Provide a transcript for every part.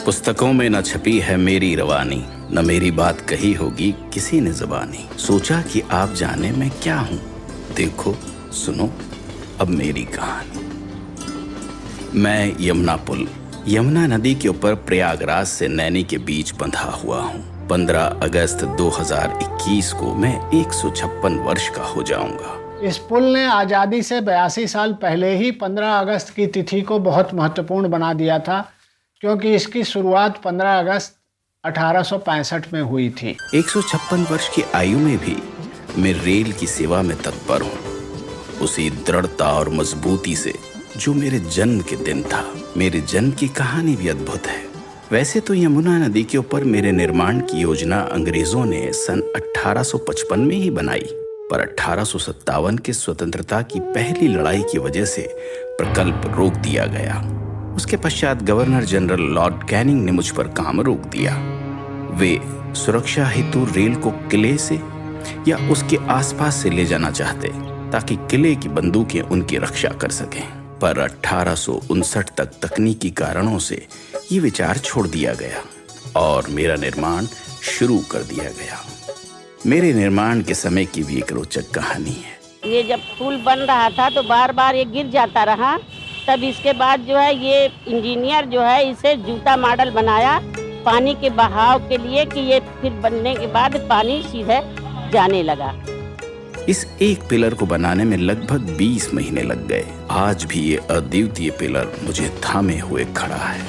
पुस्तकों में न छपी है मेरी रवानी, न मेरी बात कही होगी किसी ने ज़बानी। सोचा कि आप जाने मैं क्या हूँ, देखो सुनो अब मेरी कहानी। मैं यमुना पुल, यमुना नदी के ऊपर प्रयागराज से नैनी के बीच बंधा हुआ हूँ। 15 अगस्त 2021 को मैं 156 वर्ष का हो जाऊंगा। इस पुल ने आज़ादी से 82 साल पहले ही 15 अगस्त की तिथि को बहुत महत्वपूर्ण बना दिया था, क्योंकि इसकी शुरुआत 15 अगस्त 1865 में हुई थी। 156 वर्ष की आयु में भी मैं रेल की सेवा में तत्पर हूँ, उसी दृढ़ता और मजबूती से जो मेरे जन्म के दिन था। मेरे जन्म की कहानी भी अद्भुत है। वैसे तो यमुना नदी के ऊपर मेरे निर्माण की योजना अंग्रेजों ने सन 1855 में ही बनाई, पर 1857 के स्वतंत्रता की पहली लड़ाई की वजह से प्रकल्प रोक दिया गया। उसके पश्चात गवर्नर जनरल लॉर्ड कैनिंग ने मुझ पर काम रोक दिया। वे सुरक्षा हेतु रेल को किले से या उसके आसपास से ले जाना चाहते, ताकि किले की बंदूकें उनकी रक्षा कर सकें। पर 1859 तक तकनीकी कारणों से ये विचार छोड़ दिया गया और मेरा निर्माण शुरू कर दिया गया। मेरे निर्माण के समय की भी एक रोचक कहानी है। ये जब पुल बन रहा था तो बार बार ये गिर जाता रहा। तब इसके बाद जो है ये इंजीनियर जो है इसे जूता मॉडल बनाया पानी के बहाव के लिए, कि ये फिर बनने के बाद पानी सीधे जाने लगा। इस एक पिलर को बनाने में लगभग 20 महीने लग गए। आज भी ये अद्वितीय पिलर मुझे थामे हुए खड़ा है।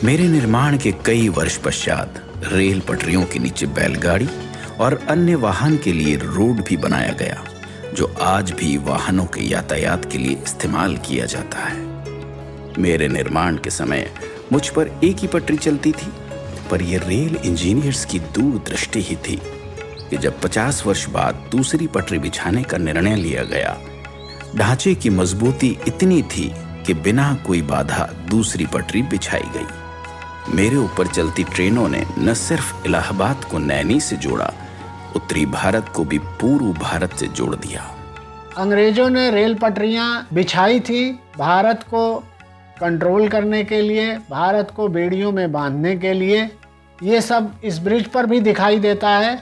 मेरे निर्माण के कई वर्ष पश्चात रेल पटरियों के नीचे बैलगाड़ी और अन्य वाहन के लिए रोड भी बनाया गया, जो आज भी वाहनों के यातायात के लिए इस्तेमाल किया जाता है। मेरे निर्माण के समय मुझ पर एक ही पटरी चलती थी, पर यह रेल इंजीनियर्स की दूरदृष्टि ही थी कि जब 50 वर्ष बाद दूसरी पटरी बिछाने का निर्णय लिया गया, ढांचे की मजबूती इतनी थी कि बिना कोई बाधा दूसरी पटरी बिछाई गई। मेरे ऊपर चलती ट्रेनों ने न सिर्फ इलाहाबाद को नैनी से जोड़ा, उत्तरी भारत को भी पूर्व भारत से जोड़ दिया। अंग्रेजों ने रेल पटरियां बिछाई थी भारत को कंट्रोल करने के लिए, भारत को बेड़ियों में बांधने के लिए। ये सब इस ब्रिज पर भी दिखाई देता है,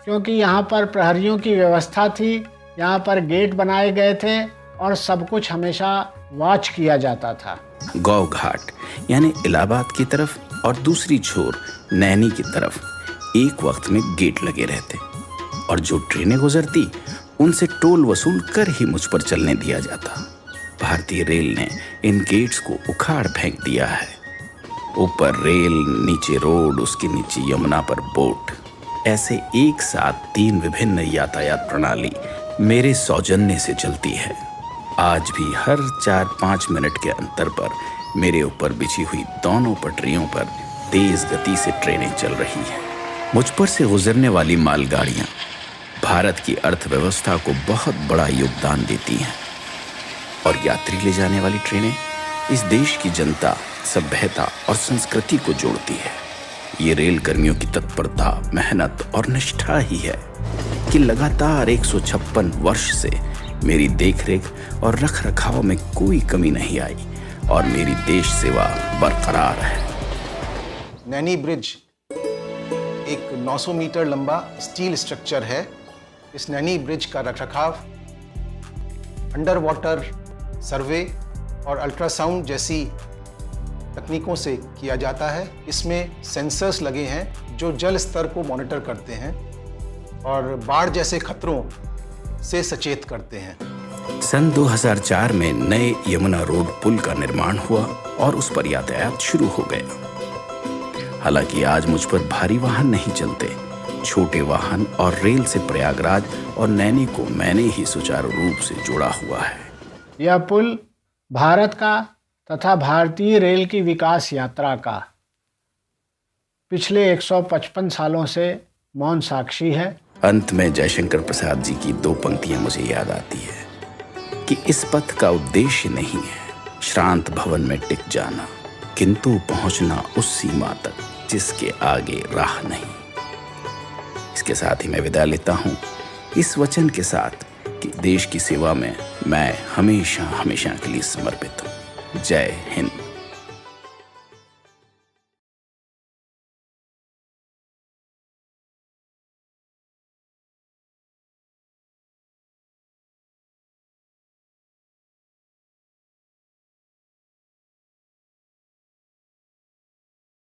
क्योंकि यहाँ पर प्रहरियों की व्यवस्था थी, यहाँ पर गेट बनाए गए थे और सब कुछ हमेशा वॉच किया जाता था। गौ घाट यानी इलाहाबाद की तरफ और दूसरी छोर नैनी की तरफ एक वक्त में गेट लगे रहते, और जो ट्रेनें गुजरती उनसे टोल वसूल कर ही मुझ पर चलने दिया जाता। भारतीय रेल ने इन गेट्स को उखाड़ फेंक दिया है। ऊपर रेल, नीचे रोड, उसके नीचे यमुना पर बोट, ऐसे एक साथ 3 विभिन्न यातायात प्रणाली मेरे सौजन्य से चलती है। आज भी हर 4-5 मिनट के अंतर पर मेरे ऊपर बिछी हुई दोनों पटरियों पर तेज गति से ट्रेनें चल रही हैं। मुझ पर से गुजरने वाली मालगाड़ियां भारत की अर्थव्यवस्था को बहुत बड़ा योगदान देती हैं, और यात्री ले जाने वाली ट्रेनें इस देश की जनता, सभ्यता और संस्कृति को जोड़ती है। ये रेल कर्मियों की तत्परता, मेहनत और निष्ठा ही है कि लगातार 156 वर्ष से मेरी देखरेख और रखरखाव में कोई कमी नहीं आई और मेरी देश सेवा बरकरार है। नैनी ब्रिज एक 900 मीटर लंबा स्टील स्ट्रक्चर है। इस नैनी ब्रिज का रखरखाव अंडर वाटर सर्वे और अल्ट्रासाउंड जैसी तकनीकों से किया जाता है। इसमें सेंसर्स लगे हैं जो जल स्तर को मॉनिटर करते हैं और बाढ़ जैसे खतरों से सचेत करते हैं। सन 2004 में नए यमुना रोड पुल का निर्माण हुआ और उस पर यातायात शुरू हो गया। हालांकि आज मुझ पर भारी वाहन नहीं चलते, छोटे वाहन और रेल से प्रयागराज और नैनी को मैंने ही सुचारू रूप से जोड़ा हुआ है। यह पुल भारत का तथा भारतीय रेल की विकास यात्रा का पिछले 155 सालों से मौन साक्षी है। अंत में जयशंकर प्रसाद जी की 2 पंक्तियां मुझे याद आती है कि इस पथ का उद्देश्य नहीं है श्रांत भवन में टिक जाना, किंतु पहुंचना उस सीमा तक जिसके आगे राह नहीं। इसके साथ ही मैं विदा लेता हूं, इस वचन के साथ कि देश की सेवा में मैं हमेशा हमेशा के लिए समर्पित हूं। जय हिंद।